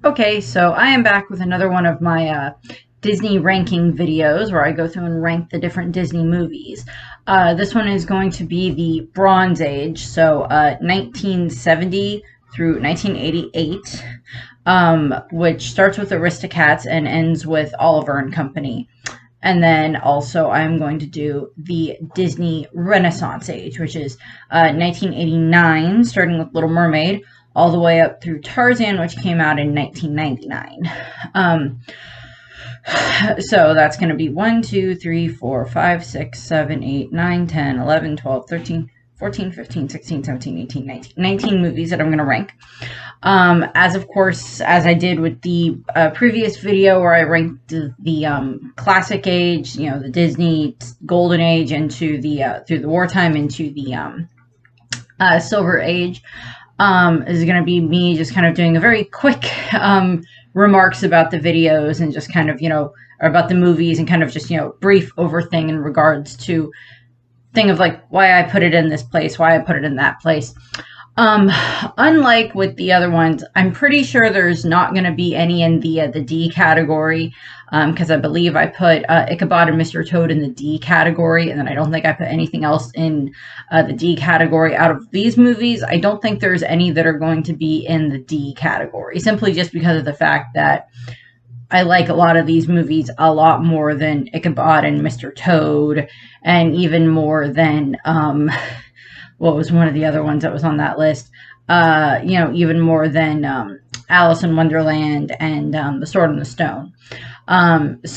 Okay, so I am back with another one of my Disney ranking videos where I go through and rank the different Disney movies. This one is going to be the Bronze Age, so 1970 through 1988, which starts with Aristocats and ends with Oliver and Company. And then also I'm going to do the Disney Renaissance Age, which is 1989, starting with Little Mermaid, all the way up through Tarzan, which came out in 1999. So that's going to be 1, 2, 3, 4, 5, 6, 7, 8, 9, 10, 11, 12, 13, 14, 15, 16, 17, 18, 19. 19 movies that I'm going to rank. As I did with the previous video where I ranked the classic age, the Disney golden age into the through the wartime into the silver age. Is going to be me just kind of doing a very quick remarks about the videos and just kind of, or about the movies and kind of just, brief over thing in regards to thing of like why I put it in this place, why I put it in that place. Unlike with the other ones, I'm pretty sure there's not going to be any in the D category, because I believe I put Ichabod and Mr. Toad in the D category, and then I don't think I put anything else in the D category. Out of these movies, I don't think there's any that are going to be in the D category, simply just because of the fact that I like a lot of these movies a lot more than Ichabod and Mr. Toad, and even more than what was one of the other ones that was on that list? Even more than Alice in Wonderland and The Sword and the Stone. At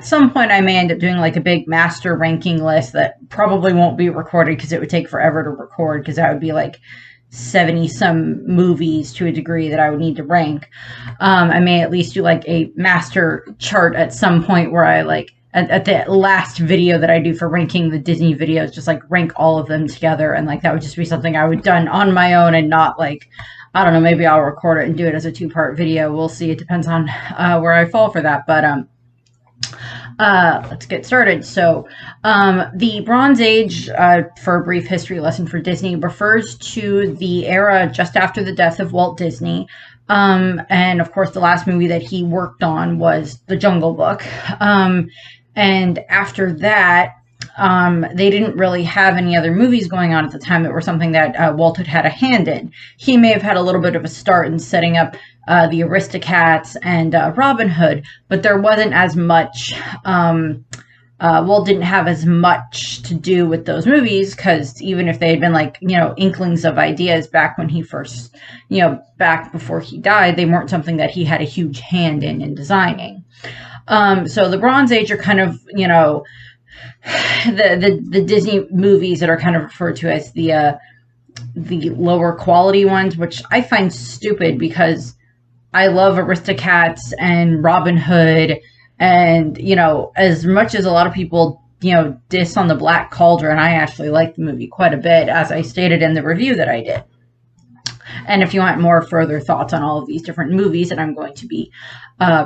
some point I may end up doing like a big master ranking list that probably won't be recorded because it would take forever to record, because that would be like 70 some movies to a degree that I would need to rank. I may at least do like a master chart at some point where I like at the last video that I do for ranking the Disney videos, just like rank all of them together, and like that would just be something I would done on my own and not like, I don't know, maybe I'll record it and do it as a 2-part video. We'll see. It depends on where I fall for that. But let's get started. So the Bronze Age, for a brief history lesson for Disney, refers to the era just after the death of Walt Disney. And of course, the last movie that he worked on was The Jungle Book. And after that, they didn't really have any other movies going on at the time that were something that Walt had a hand in. He may have had a little bit of a start in setting up the Aristocats and Robin Hood, but there wasn't as much. Walt didn't have as much to do with those movies, because even if they had been like, inklings of ideas back when he first, back before he died, they weren't something that he had a huge hand in designing. So the Bronze Age are kind of, the Disney movies that are kind of referred to as the lower quality ones, which I find stupid because I love Aristocats and Robin Hood, and as much as a lot of people diss on the Black Cauldron, I actually like the movie quite a bit, as I stated in the review that I did. And if you want more further thoughts on all of these different movies that I'm going to be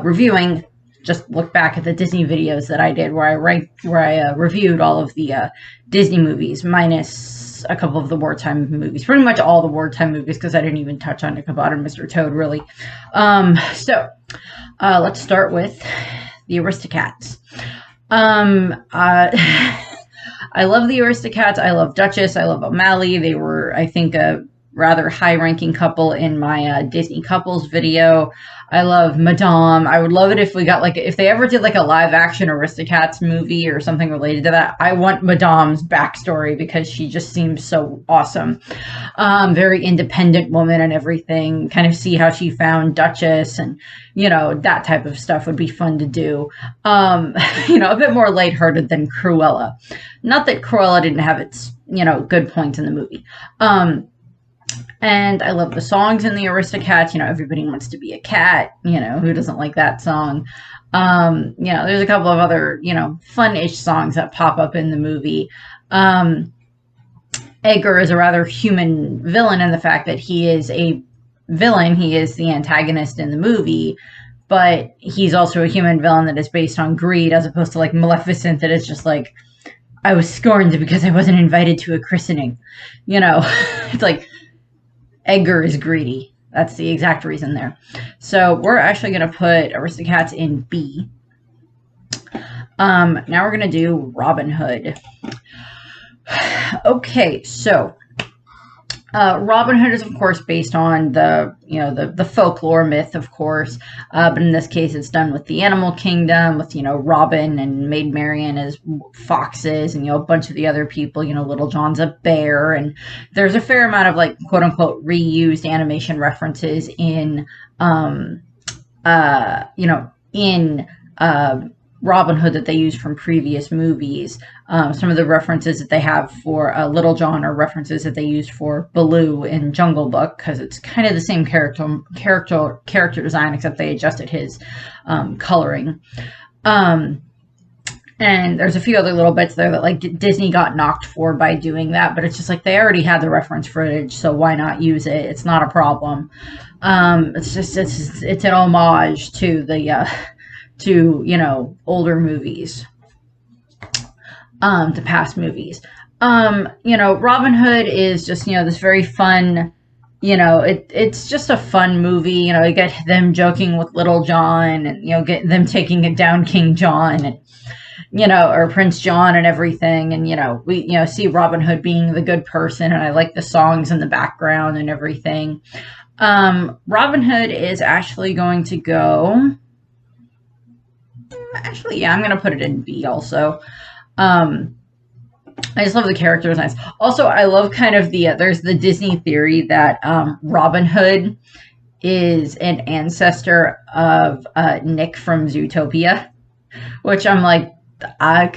reviewing, just look back at the Disney videos that I did where I reviewed all of the Disney movies, minus a couple of the wartime movies. Pretty much all the wartime movies, because I didn't even touch on Ichabod and Mr. Toad, really. Let's start with the Aristocats. I love the Aristocats. I love Duchess. I love O'Malley. They were, I think, a rather high-ranking couple in my Disney couples video. I love Madame. I would love it if we got like, if they ever did like a live-action Aristocats movie or something related to that. I want Madame's backstory because she just seems so awesome. Very independent woman and everything. Kind of see how she found Duchess, and that type of stuff would be fun to do. A bit more lighthearted than Cruella. Not that Cruella didn't have its good points in the movie. And I love the songs in the Aristocats. Everybody Wants to Be a Cat. Who doesn't like that song? There's a couple of other, fun-ish songs that pop up in the movie. Edgar is a rather human villain in the fact that he is a villain. He is the antagonist in the movie, but he's also a human villain that is based on greed, as opposed to like Maleficent, that is just like, I was scorned because I wasn't invited to a christening. It's like, Edgar is greedy. That's the exact reason there. So we're actually going to put Aristocats in B. Now we're going to do Robin Hood. Okay, so Robin Hood is, of course, based on the folklore myth, of course, but in this case, it's done with the animal kingdom, with Robin and Maid Marian as foxes, and a bunch of the other people. Little John's a bear, and there's a fair amount of like quote unquote reused animation references in Robin Hood that they use from previous movies. Some of the references that they have for Little John are references that they used for Baloo in Jungle Book, because it's kind of the same character design, except they adjusted his coloring. And there's a few other little bits there that like Disney got knocked for by doing that, but it's just like they already had the reference footage, so why not use it? It's not a problem. It's an homage to the older movies, to past movies. Robin Hood is just, this very fun, it's just a fun movie. You get them joking with Little John, and, get them taking it down King John, and, or Prince John and everything. And, we, see Robin Hood being the good person, and I like the songs in the background and everything. Robin Hood is actually going to go... Actually, yeah, I'm going to put it in B also. I just love the character designs. Also, I love kind of there's the Disney theory that Robin Hood is an ancestor of Nick from Zootopia, which I'm like, I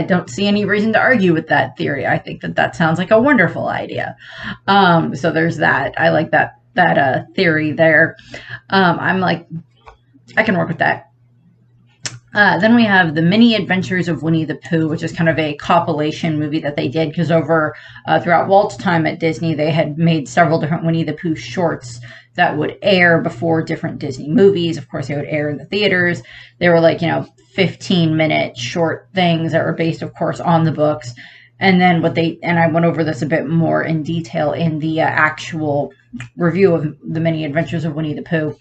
don't see any reason to argue with that theory. I think that sounds like a wonderful idea. So there's that. I like that theory there. I'm like, I can work with that. Then we have The Mini Adventures of Winnie the Pooh, which is kind of a compilation movie that they did, because throughout Walt's time at Disney, they had made several different Winnie the Pooh shorts that would air before different Disney movies. Of course, they would air in the theaters. They were like, 15-minute short things that were based, of course, on the books. And then I went over this a bit more in detail in the actual review of The Mini Adventures of Winnie the Pooh.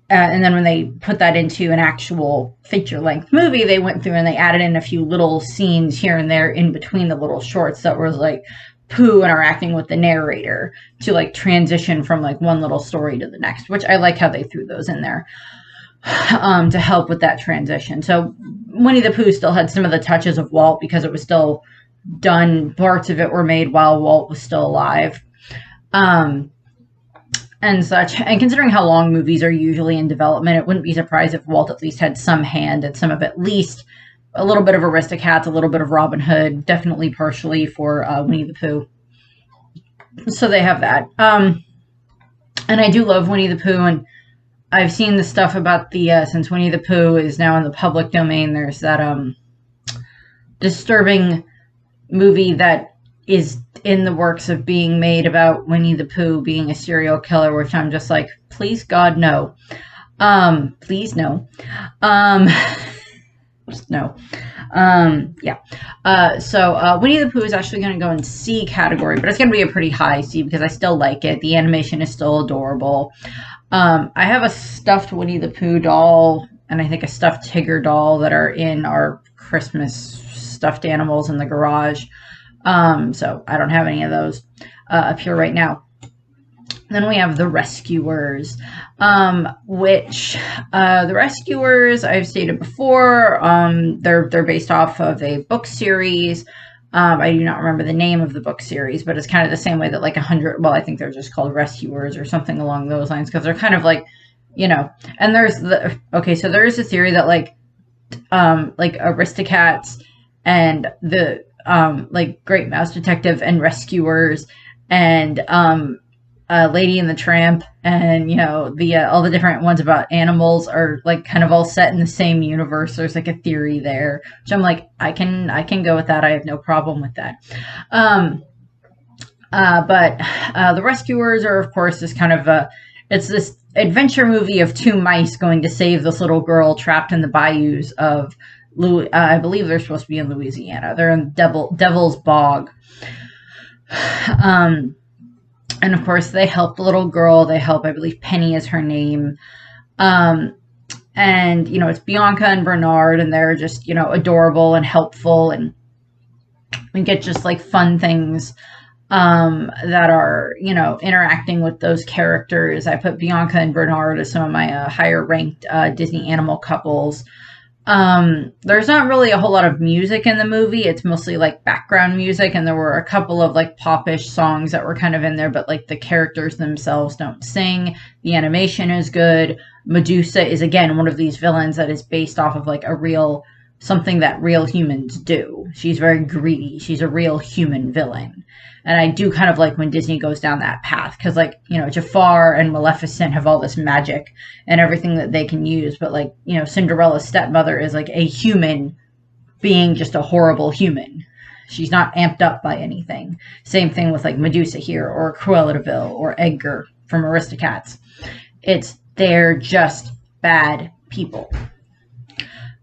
And then when they put that into an actual feature-length movie, they went through and they added in a few little scenes here and there in between the little shorts that was like Pooh interacting with the narrator to like transition from like one little story to the next, which I like how they threw those in there to help with that transition. So Winnie the Pooh still had some of the touches of Walt, because it was still done. Parts of it were made while Walt was still alive. And such. And considering how long movies are usually in development, it wouldn't be surprised if Walt at least had some hand in some of at least a little bit of Aristocats, a little bit of Robin Hood, definitely partially for Winnie the Pooh. So they have that. And I do love Winnie the Pooh, and I've seen the stuff about since Winnie the Pooh is now in the public domain, there's that disturbing movie that is in the works of being made about Winnie the Pooh being a serial killer, which I'm just like, please God, no. Please no. Just no. Yeah. So Winnie the Pooh is actually going to go in C category, but it's going to be a pretty high C because I still like it. The animation is still adorable. I have a stuffed Winnie the Pooh doll and I think a stuffed Tigger doll that are in our Christmas stuffed animals in the garage. So I don't have any of those up here right now. Then we have The Rescuers, which The Rescuers, I've stated before, they're based off of a book series. I do not remember the name of the book series, but it's kind of the same way that like 100, well, I think they're just called Rescuers or something along those lines, because they're kind of like, you know, and there's the, okay, so there is a theory that like Aristocats and the, like Great Mouse Detective and Rescuers and, Lady and the Tramp and, you know, the, all the different ones about animals are like kind of all set in the same universe. There's like a theory there, which I'm like, I can go with that. I have no problem with that. But The Rescuers are, of course, this kind of it's this adventure movie of two mice going to save this little girl trapped in the bayous of, I believe they're supposed to be in Louisiana. They're in Devil's Bog. Um, and of course, they help the little girl. They help, I believe Penny is her name. Um, and, you know, it's Bianca and Bernard, and they're just, you know, adorable and helpful. And we get just like fun things that are, you know, interacting with those characters. I put Bianca and Bernard as some of my higher ranked Disney animal couples. There's not really a whole lot of music in the movie. It's mostly like background music, and there were a couple of like popish songs that were kind of in there, but like the characters themselves don't sing. The animation is good. Medusa is again one of these villains that is based off of like a real something that real humans do. She's very greedy. She's a real human villain. And I do kind of like when Disney goes down that path, because, like, you know, Jafar and Maleficent have all this magic and everything that they can use. But, like, you know, Cinderella's stepmother is like a human being, just a horrible human. She's not amped up by anything. Same thing with like Medusa here, or Cruella de Vil, or Edgar from Aristocats. They're just bad people.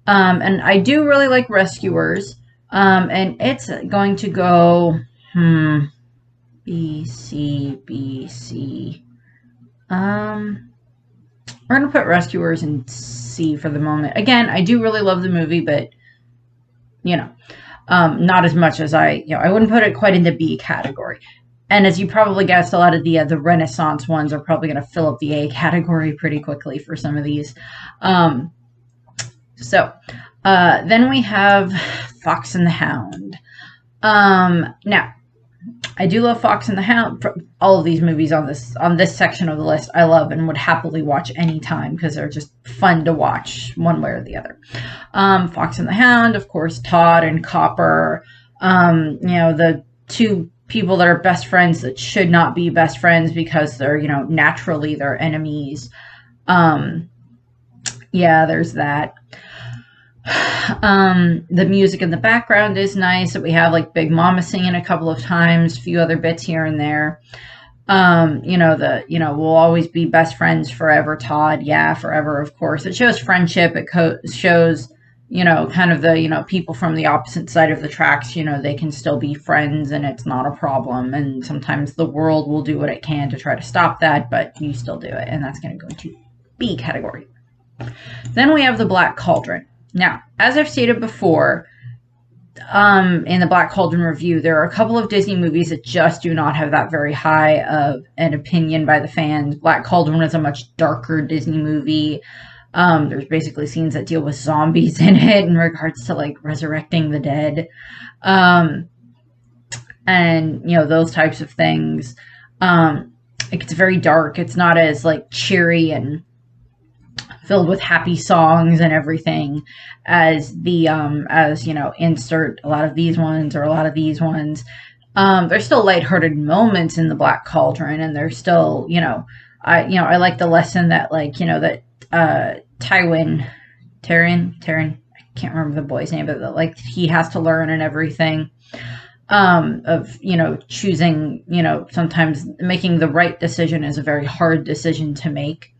And I do really like Rescuers. And it's going to go, B, C, B, C. We're going to put Rescuers in C for the moment. Again, I do really love the movie, but, you know, not as much as I wouldn't put it quite in the B category. And as you probably guessed, a lot of the Renaissance ones are probably going to fill up the A category pretty quickly for some of these. Then we have Fox and the Hound. Now, I do love Fox and the Hound. All of these movies on this section of the list I love and would happily watch anytime, because they're just fun to watch one way or the other. Fox and the Hound, of course, Todd and Copper. You know, the two people that are best friends that should not be best friends because they're, you know, naturally they're enemies. Yeah, there's that. The music in the background is nice. We have like Big Mama singing a couple of times, a few other bits here and there. You know, we'll always be best friends forever, Todd. Yeah, forever, of course. It shows friendship. It shows, you know, kind of the, you know, people from the opposite side of the tracks, you know, they can still be friends and it's not a problem. And sometimes the world will do what it can to try to stop that, but you still do it. And that's going to go into B category. Then we have the Black Cauldron. Now, as I've stated before, in the Black Cauldron review, there are a couple of Disney movies that just do not have that very high of an opinion by the fans. Black Cauldron is a much darker Disney movie. There's basically scenes that deal with zombies in it in regards to like resurrecting the dead. And, you know, those types of things. It gets very dark. It's not as like cheery and filled with happy songs and everything as the as, you know, insert a lot of these ones or a lot of these ones. There's still lighthearted moments in the Black Cauldron, and there's still, you know, I like the lesson that, like, you know, that Taryn, I can't remember the boy's name, but that, like, he has to learn and everything, of, you know, choosing, you know, sometimes making the right decision is a very hard decision to make.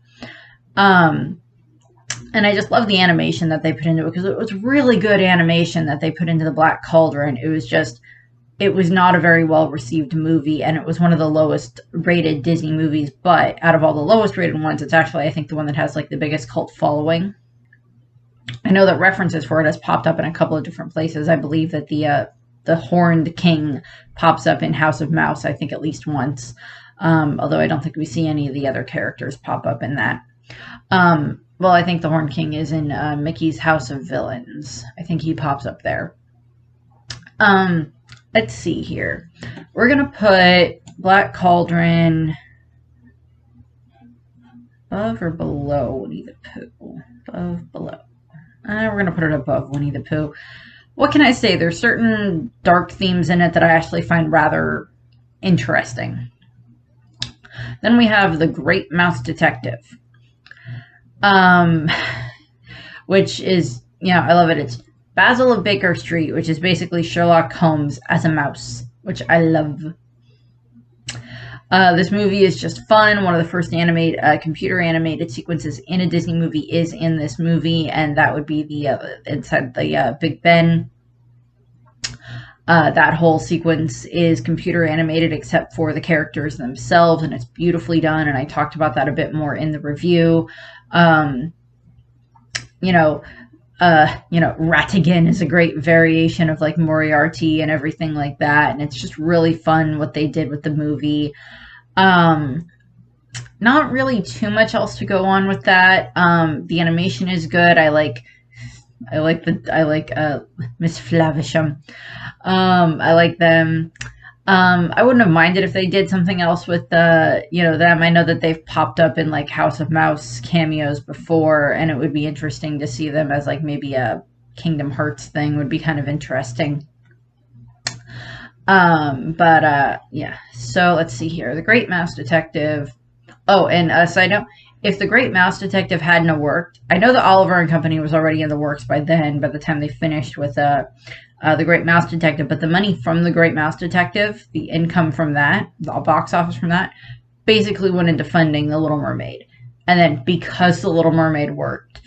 And I just love the animation that they put into it, because it was really good animation that they put into the Black Cauldron. It was not a very well received movie, and it was one of the lowest rated Disney movies, but out of all the lowest rated ones, it's actually, I think, the one that has like the biggest cult following. I know that references for it has popped up in a couple of different places. I believe that the Horned King pops up in House of Mouse, I think, at least once. Although I don't think we see any of the other characters pop up in that. Well, I think the Horned King is in Mickey's House of Villains. I think he pops up there. Let's see here. We're going to put Black Cauldron above or below Winnie the Pooh? Above, below. We're going to put it above Winnie the Pooh. What can I say? There's certain dark themes in it that I actually find rather interesting. Then we have The Great Mouse Detective. Which is, you know, I love it. It's Basil of Baker Street, which is basically Sherlock Holmes as a mouse, which I love. This movie is just fun. One of the first computer animated sequences in a Disney movie is in this movie, and that would be the inside the Big Ben. That whole sequence is computer animated except for the characters themselves, and it's beautifully done. And I talked about that a bit more in the review. You know, Ratigan is a great variation of like Moriarty and everything like that, and it's just really fun what they did with the movie. Not really too much else to go on with that. The animation is good. I like Miss Flavisham. I like them. I wouldn't have minded if they did something else with them. I know that they've popped up in like House of Mouse cameos before, and it would be interesting to see them as like maybe a Kingdom Hearts thing would be kind of interesting. Yeah. So let's see here. The Great Mouse Detective. Oh, and a side note, if The Great Mouse Detective hadn't worked, I know that Oliver and Company was already in the works by then, by the time they finished with The Great Mouse Detective, but the money from The Great Mouse Detective, the income from that, the box office from that, basically went into funding The Little Mermaid. And then because The Little Mermaid worked,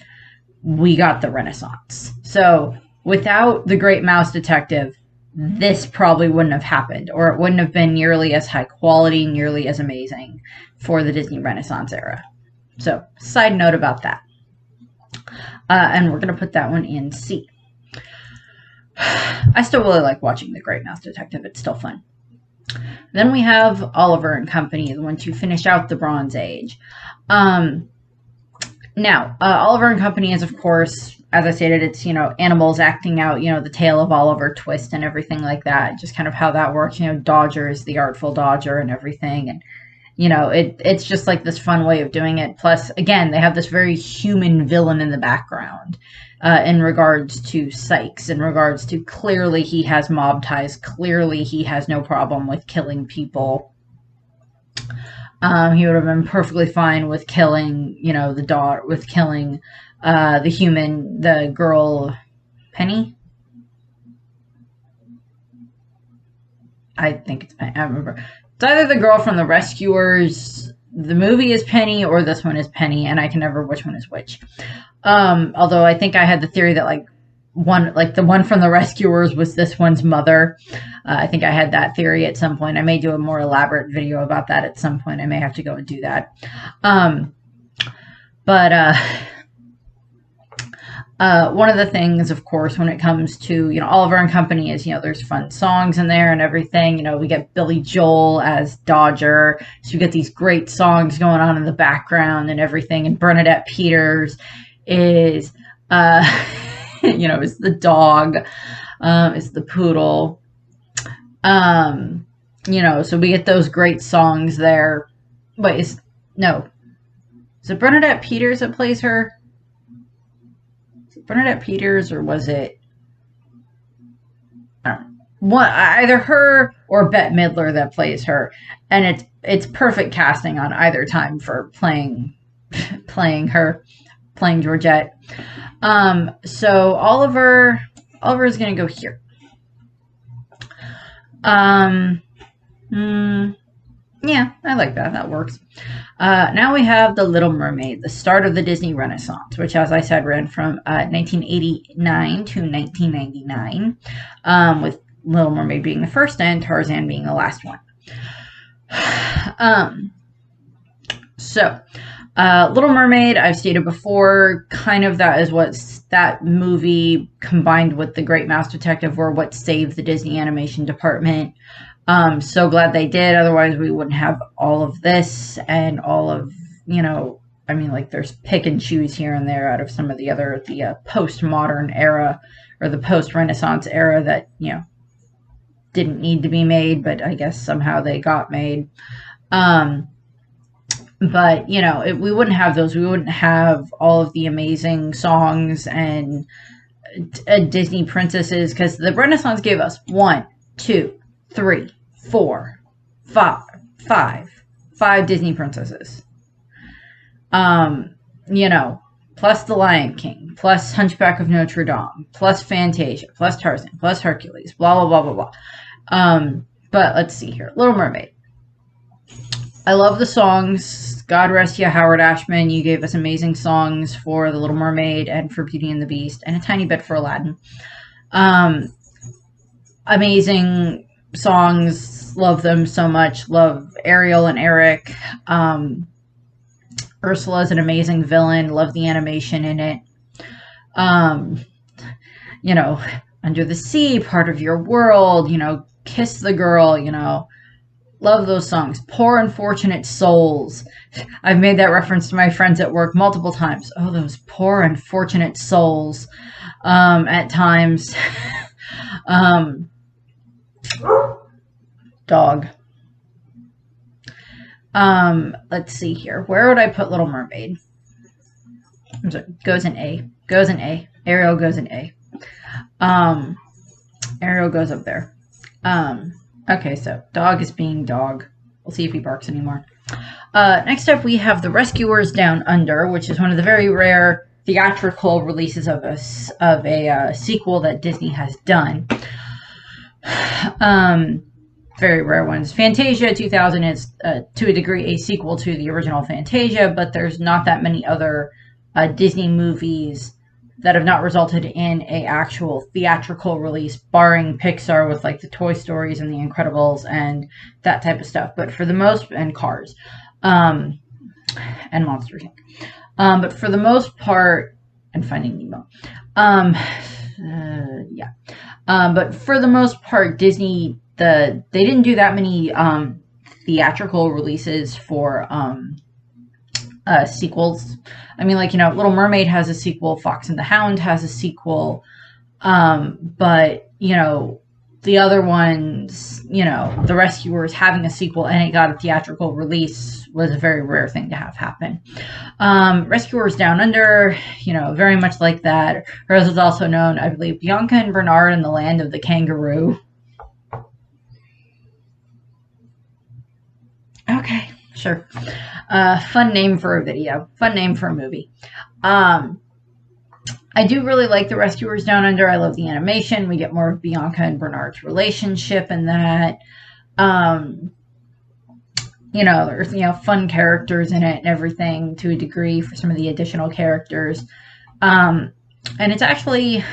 we got the Renaissance. So without The Great Mouse Detective, this probably wouldn't have happened, or it wouldn't have been nearly as high quality, nearly as amazing for the Disney Renaissance era. So, side note about that. And we're going to put that one in C. I still really like watching The Great Mouse Detective. It's still fun. Then we have Oliver and Company, the one to finish out the Bronze Age. Now, Oliver and Company is, of course, as I stated, it's, animals acting out, the tale of Oliver Twist and everything like that. Just kind of how that works. Dodger is the Artful Dodger and everything. And, it's just like this fun way of doing it. Plus, again, they have this very human villain in the background in regards to Sykes, in regards to clearly he has mob ties. Clearly he has no problem with killing people. He would have been perfectly fine with killing, the daughter, with killing the girl, Penny? I think it's Penny. I remember. It's either the girl from The Rescuers, the movie is Penny, or this one is Penny, and I can never which one is which. Although I think I had the theory that the one from The Rescuers was this one's mother. I think I had that theory at some point. I may do a more elaborate video about that at some point. I may have to go and do that. One of the things, of course, when it comes to, Oliver and Company is, there's fun songs in there and everything. We get Billy Joel as Dodger. So we get these great songs going on in the background and everything. And Bernadette Peters is, is the dog, is the poodle. So we get those great songs there. Wait, is it Bernadette Peters that plays her? Bernadette Peters, or was it, I don't know, either her or Bette Midler that plays her, and it's perfect casting on either time for playing Georgette. So Oliver is gonna go here. Yeah, I like that. That works. Now we have The Little Mermaid, the start of the Disney Renaissance, which, as I said, ran from 1989 to 1999, with Little Mermaid being the first and Tarzan being the last one. Little Mermaid, I've stated before, kind of that is that movie combined with The Great Mouse Detective were what saved the Disney animation department. So glad they did. Otherwise, we wouldn't have all of this and all of, there's pick and choose here and there out of some of the postmodern era or the post-Renaissance era that, didn't need to be made, but I guess somehow they got made. But, we wouldn't have those. We wouldn't have all of the amazing songs and Disney princesses, because the Renaissance gave us 1, 2, 3, 4, 5 Disney princesses. Plus The Lion King, plus Hunchback of Notre Dame, plus Fantasia, plus Tarzan, plus Hercules, blah, blah, blah, blah, blah. But let's see here. Little Mermaid. I love the songs. God rest you, Howard Ashman. You gave us amazing songs for The Little Mermaid and for Beauty and the Beast, and a tiny bit for Aladdin. amazing songs. Love them so much. Love Ariel and Eric. Ursula is an amazing villain. Love the animation in it. Um, you know, Under the Sea, Part of Your World, Kiss the Girl, love those songs. Poor Unfortunate Souls. I've made that reference to my friends at work multiple times. Oh, those poor unfortunate souls. At times. Dog. Let's see here. Where would I put Little Mermaid? I'm sorry, goes in A. Goes in A. Ariel goes in A. Ariel goes up there. Okay, so dog is being dog. We'll see if he barks anymore. Next up, we have The Rescuers Down Under, which is one of the very rare theatrical releases of a sequel that Disney has done. Very rare ones. Fantasia 2000 is, to a degree, a sequel to the original Fantasia, but there's not that many other Disney movies that have not resulted in a actual theatrical release, barring Pixar with like the Toy Stories and the Incredibles and that type of stuff. But for the most, and Cars, and Monsters Inc. But for the most part, and Finding Nemo, yeah. But for the most part, Disney, they didn't do that many theatrical releases for sequels. I mean, like, Little Mermaid has a sequel, Fox and the Hound has a sequel, but, the other ones, The Rescuers having a sequel and it got a theatrical release was a very rare thing to have happen. Rescuers Down Under, very much like that, or as it's also known, I believe, Bianca and Bernard in the Land of the Kangaroo. Okay, sure. Fun name for a video. Fun name for a movie. I do really like The Rescuers Down Under. I love the animation. We get more of Bianca and Bernard's relationship in that. There's, fun characters in it and everything to a degree for some of the additional characters. And it's actually,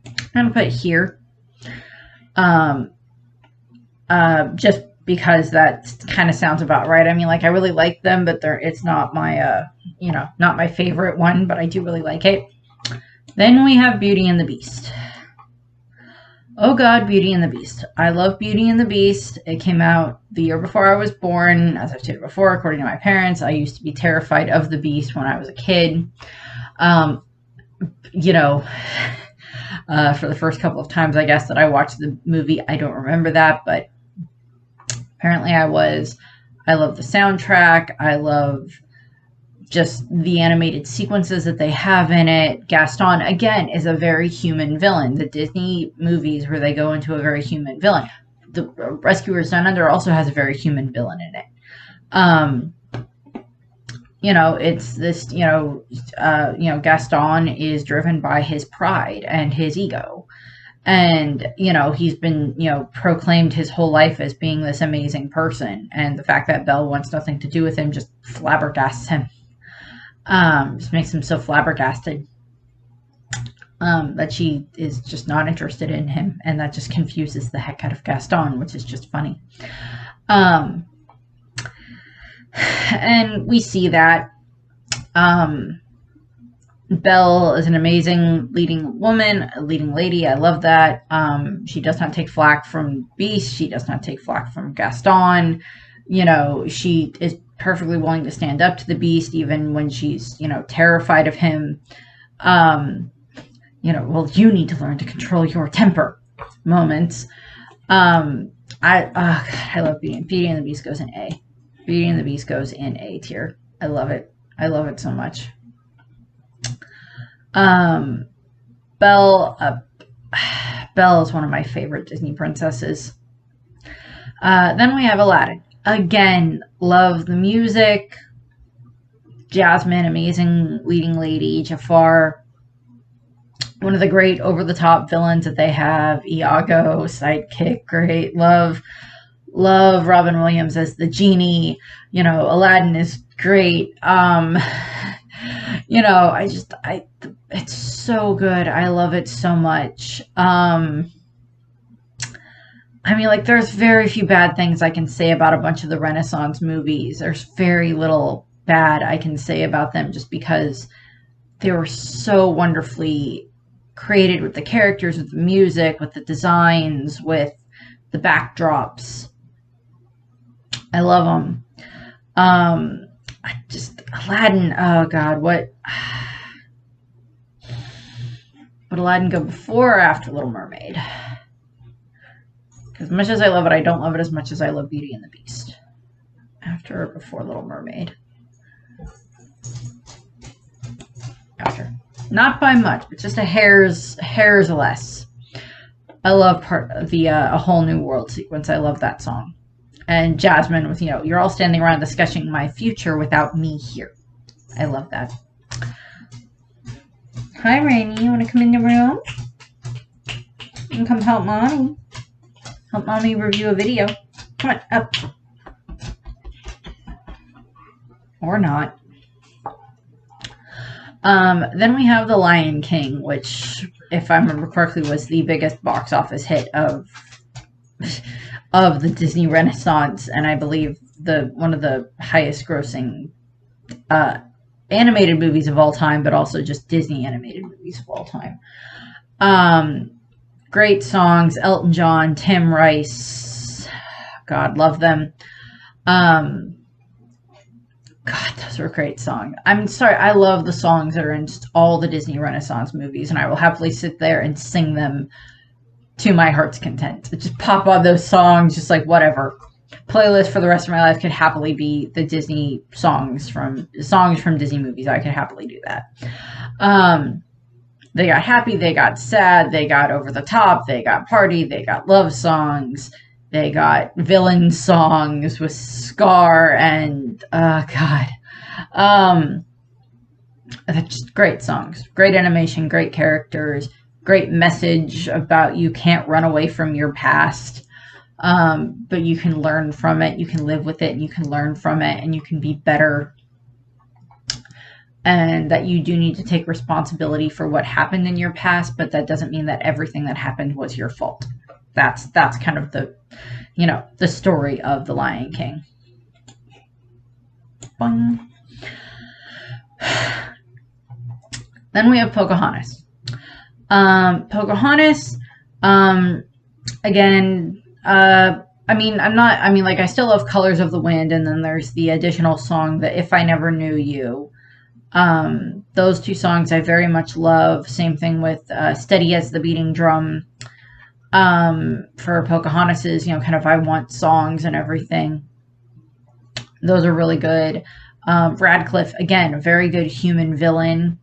I'm going to put it here. Just because that kind of sounds about right. I mean, like, I really like them, but it's not my, not my favorite one, but I do really like it. Then we have Beauty and the Beast. Oh God, Beauty and the Beast. I love Beauty and the Beast. It came out the year before I was born. As I've stated before, according to my parents, I used to be terrified of the Beast when I was a kid. For the first couple of times, I guess, that I watched the movie, I don't remember that, but apparently I was. I love the soundtrack. I love just the animated sequences that they have in it. Gaston, again, is a very human villain. The Disney movies where they go into a very human villain. The Rescuers Down Under also has a very human villain in it. It's this, Gaston is driven by his pride and his ego. And, he's been, proclaimed his whole life as being this amazing person. And the fact that Belle wants nothing to do with him just flabbergasts him. Just makes him so flabbergasted that she is just not interested in him. And that just confuses the heck out of Gaston, which is just funny. And we see that. Belle is an amazing leading woman, a leading lady. I love that. She does not take flack from Beast. She does not take flack from Gaston. She is perfectly willing to stand up to the Beast, even when she's, terrified of him. Well, you need to learn to control your temper moments. I love Beauty. Beauty and the Beast goes in A. Beauty and the Beast goes in A tier. I love it. I love it so much. Belle is one of my favorite Disney princesses. Then we have Aladdin. Again, love the music. Jasmine, amazing leading lady. Jafar, one of the great over-the-top villains that they have. Iago, sidekick, great. Love Robin Williams as the genie. Aladdin is great. It's so good. I love it so much. I mean, like, there's very few bad things I can say about a bunch of the Renaissance movies. There's very little bad I can say about them just because they were so wonderfully created with the characters, with the music, with the designs, with the backdrops. I love them. I just Aladdin. Oh God, what? Would Aladdin go before or after Little Mermaid? As much as I love it, I don't love it as much as I love Beauty and the Beast. After or before Little Mermaid? After. Not by much, but just a hair's less. I love part of the A Whole New World sequence. I love that song. And Jasmine with, you're all standing around discussing my future without me here. I love that. Hi, Rainy. You want to come in the room? You can come help Mommy. Help Mommy review a video. Come on, up. Or not. Then we have The Lion King, which, if I remember correctly, was the biggest box office hit of the Disney Renaissance, and I believe one of the highest grossing animated movies of all time, but also just Disney animated movies of all time. Great songs, Elton John, Tim Rice, God, love them. God, those were great songs. I'm sorry, I love the songs that are in just all the Disney Renaissance movies, and I will happily sit there and sing them to my heart's content. Just pop on those songs, just like whatever. Playlist for the rest of my life could happily be the Disney songs from Disney movies. I could happily do that. They got happy, they got sad, they got over the top, they got party, they got love songs, they got villain songs with Scar and God. They're just great songs, great animation, great characters, great message about you can't run away from your past, but you can learn from it, you can live with it, and you can learn from it, and you can be better. And that you do need to take responsibility for what happened in your past, but that doesn't mean that everything that happened was your fault. That's kind of the story of The Lion King. Boing. Then we have Pocahontas. Pocahontas, again, I still love Colors of the Wind, and then there's the additional song, the If I Never Knew You. Those two songs I very much love. Same thing with Steady as the Beating Drum. For Pocahontas's, kind of I Want songs and everything. Those are really good. Radcliffe, again, a very good human villain.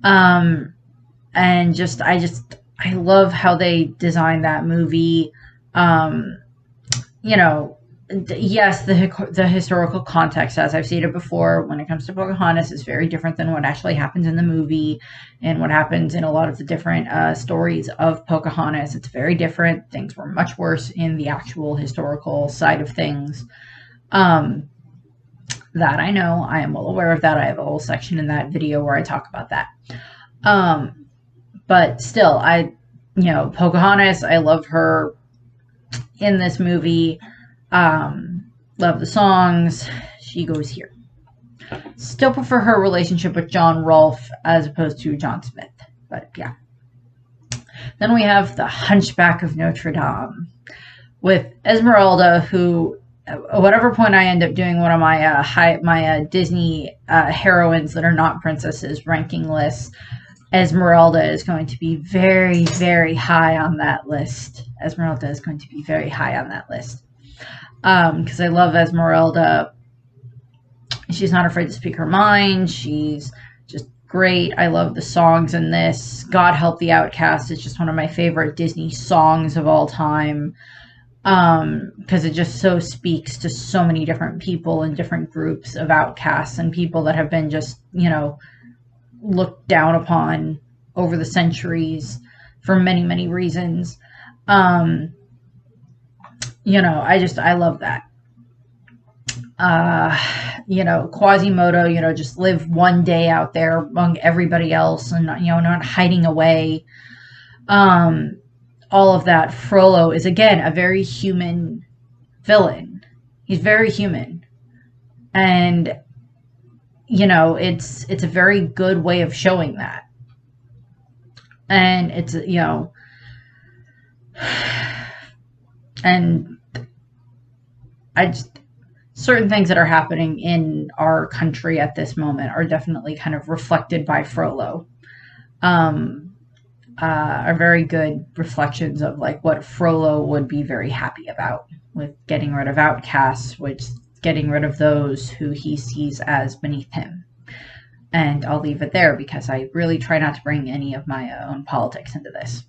And I love how they designed that movie. Yes, the historical context, as I've stated before, when it comes to Pocahontas, is very different than what actually happens in the movie and what happens in a lot of the different stories of Pocahontas. It's very different. Things were much worse in the actual historical side of things. That I know. I am well aware of that. I have a whole section in that video where I talk about that. But still, Pocahontas, I love her in this movie. Love the songs. She goes here. Still prefer her relationship with John Rolfe as opposed to John Smith. But yeah. Then we have The Hunchback of Notre Dame with Esmeralda, who, at whatever point I end up doing one of my Disney heroines that are not princesses ranking lists, Esmeralda is going to be very, very high on that list. Esmeralda is going to be very high on that list. Because I love Esmeralda. She's not afraid to speak her mind. She's just great. I love the songs in this. God Help the Outcast is just one of my favorite Disney songs of all time. Because it just so speaks to so many different people and different groups of outcasts and people that have been just, looked down upon over the centuries for many, many reasons. I love that. Quasimodo, just live one day out there among everybody else and, not hiding away. all of that, Frollo is again a very human villain. He's very human. And it's a very good way of showing that. And it's, and I just, certain things that are happening in our country at this moment are definitely kind of reflected by Frollo. Are very good reflections of like what Frollo would be very happy about, with getting rid of outcasts, which getting rid of those who he sees as beneath him. And I'll leave it there because I really try not to bring any of my own politics into this.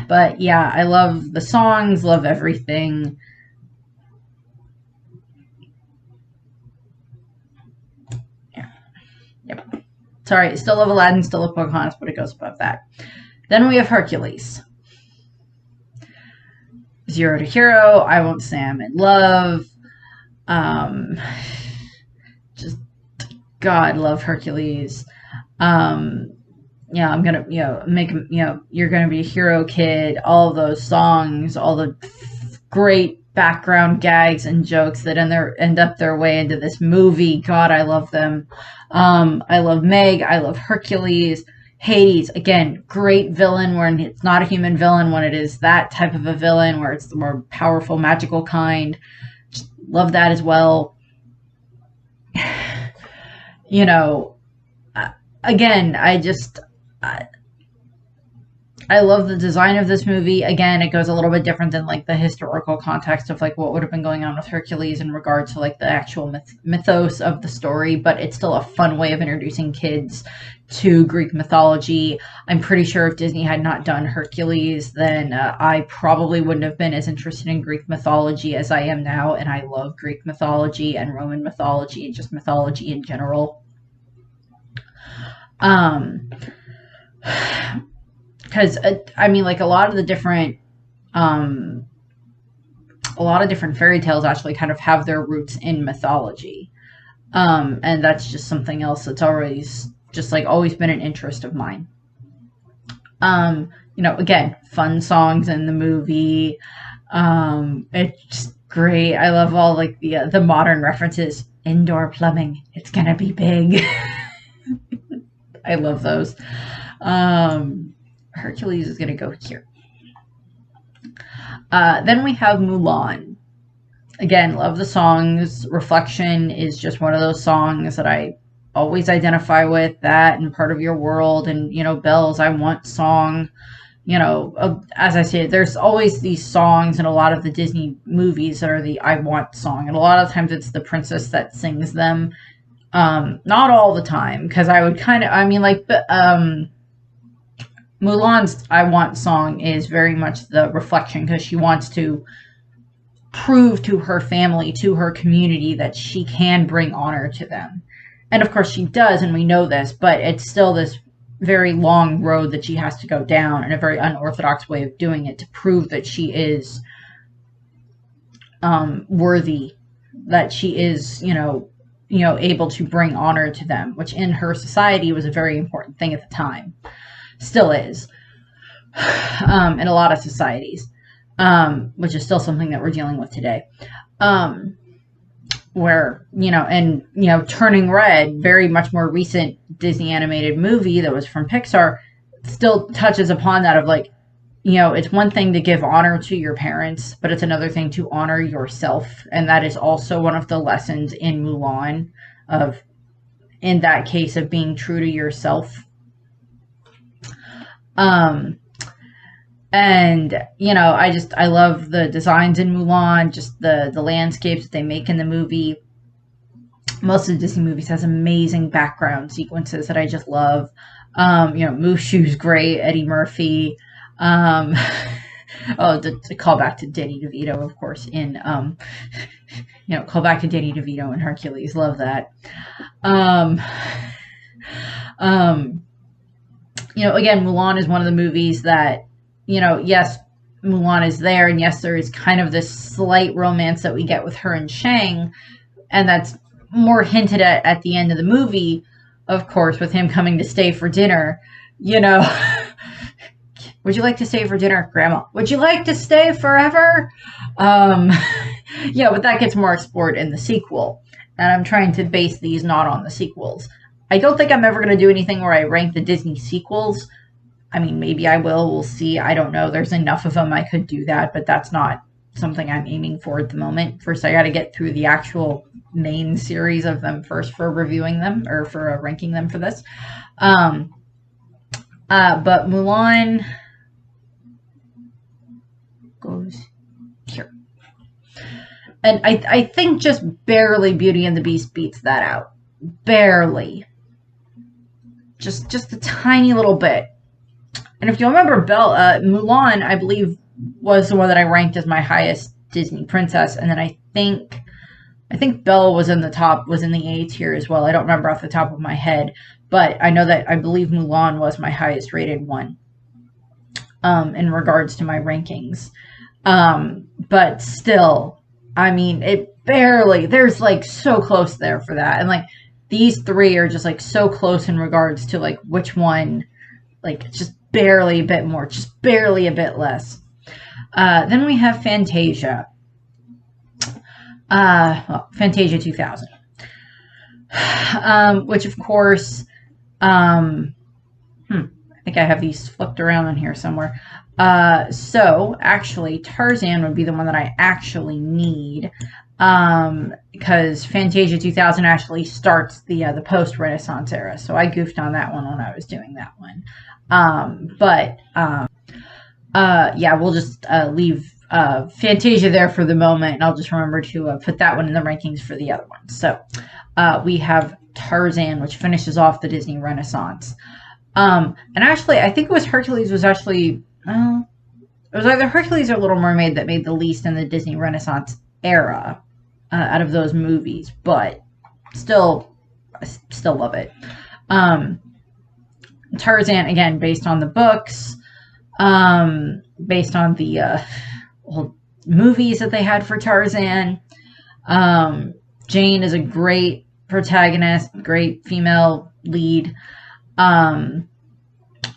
But yeah, I love the songs, love everything. Yeah. Yep. Sorry, still love Aladdin, still love Pocahontas, but it goes above that. Then we have Hercules. Zero to Hero, I Won't Say I'm in Love. Just, God, love Hercules. I'm gonna, make, You're Gonna Be a Hero Kid, all of those songs, all the great background gags and jokes that end up their way into this movie. God, I love them. I love Meg. I love Hercules. Hades, again, great villain when it's not a human villain, when it is that type of a villain, where it's the more powerful, magical kind. Just love that as well. Again, I love the design of this movie. Again, it goes a little bit different than like the historical context of like what would have been going on with Hercules in regards to like the actual mythos of the story, but it's still a fun way of introducing kids to Greek mythology. I'm pretty sure if Disney had not done Hercules, then I probably wouldn't have been as interested in Greek mythology as I am now, and I love Greek mythology and Roman mythology and just mythology in general. Because like a lot of different fairy tales actually kind of have their roots in mythology, and that's just something else that's always been an interest of mine. Again, fun songs in the movie. It's great. I love all like the modern references. Indoor plumbing, it's gonna be big. I love those. Hercules is going to go here. Then we have Mulan. Again, love the songs. Reflection is just one of those songs that I always identify with. That and Part of Your World and, Belle's I Want song. As I say, there's always these songs in a lot of the Disney movies that are the I Want song. And a lot of times it's the princess that sings them. Not all the time, because I would Mulan's I Want song is very much the reflection, because she wants to prove to her family, to her community, that she can bring honor to them. And of course she does, and we know this, but it's still this very long road that she has to go down, and a very unorthodox way of doing it, to prove that she is worthy, that she is, able to bring honor to them, which in her society was a very important thing at the time. Still is, in a lot of societies, which is still something that we're dealing with today. Where, Turning Red, very much more recent Disney animated movie that was from Pixar, still touches upon that of like, it's one thing to give honor to your parents, but it's another thing to honor yourself. And that is also one of the lessons in Mulan, in that case, of being true to yourself. And, I love the designs in Mulan, just the landscapes that they make in the movie. Most of the Disney movies has amazing background sequences that I just love. Mushu's great, Eddie Murphy. To call back to Danny DeVito, of course, call back to Danny DeVito in Hercules. Love that. Again, Mulan is one of the movies that, yes, Mulan is there, and yes, there is kind of this slight romance that we get with her and Shang, and that's more hinted at the end of the movie, of course, with him coming to stay for dinner, Would you like to stay for dinner, Grandma? Would you like to stay forever? Yeah, but that gets more explored in the sequel. And I'm trying to base these not on the sequels. I don't think I'm ever going to do anything where I rank the Disney sequels. I mean, maybe I will. We'll see. I don't know. There's enough of them I could do that, but that's not something I'm aiming for at the moment. First, I got to get through the actual main series of them first for reviewing them, or for ranking them for this. But Mulan goes here. And I think just barely Beauty and the Beast beats that out. Barely. Just a tiny little bit. And if you remember, Mulan, I believe, was the one that I ranked as my highest Disney princess. And then I think Belle was in the A tier as well. I don't remember off the top of my head. But I know that I believe Mulan was my highest rated one in regards to my rankings. But still, I mean, it barely, there's like so close there for that. And like these three are just like so close in regards to like which one, like just barely a bit more, just barely a bit less. Then we have Fantasia. Well, Fantasia 2000. Which of course, I think I have these flipped around on here somewhere. So actually Tarzan would be the one that I actually need, because Fantasia 2000 actually starts the post-Renaissance era. So I goofed on that one when I was doing that one. Yeah, we'll just leave Fantasia there for the moment, and I'll just remember to put that one in the rankings for the other ones. So we have Tarzan, which finishes off the Disney Renaissance. And actually, I think it was Hercules was actually, well, it was either Hercules or Little Mermaid that made the least in the Disney Renaissance era out of those movies, but still, I still love it. Tarzan, again, based on the books, based on the old movies that they had for Tarzan. Jane is a great protagonist, great female lead.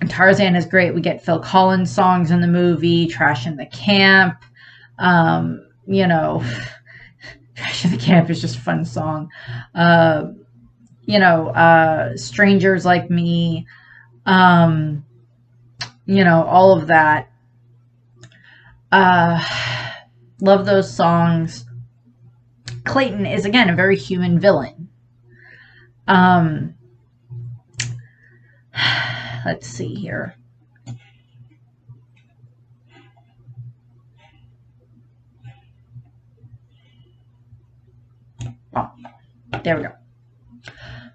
Tarzan is great. We get Phil Collins songs in the movie, Trash in the Camp. You know, Trash in the Camp is just a fun song. You know, Strangers Like Me. You know, all of that. Love those songs. Clayton is, again, a very human villain. Let's see here. Oh, there we go.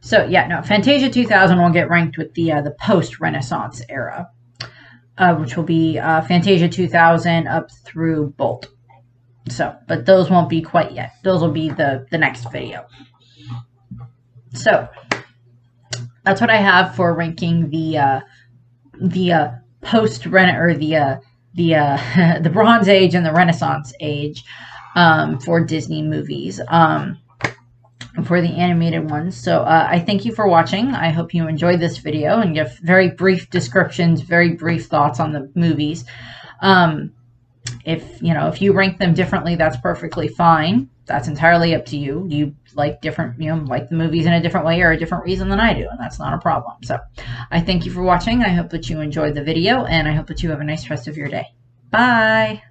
So, yeah, no, Fantasia 2000 will get ranked with the post-Renaissance era, which will be Fantasia 2000 up through Bolt. So, but those won't be quite yet. Those will be the next video. So, that's what I have for ranking the the Bronze Age and the Renaissance Age for Disney movies. For the animated ones. So I thank you for watching. I hope you enjoyed this video and give very brief descriptions, very brief thoughts on the movies. If you rank them differently, that's perfectly fine. That's entirely up to you. You like different, like the movies in a different way or a different reason than I do, and that's not a problem. So I thank you for watching. I hope that you enjoyed the video, and I hope that you have a nice rest of your day. Bye.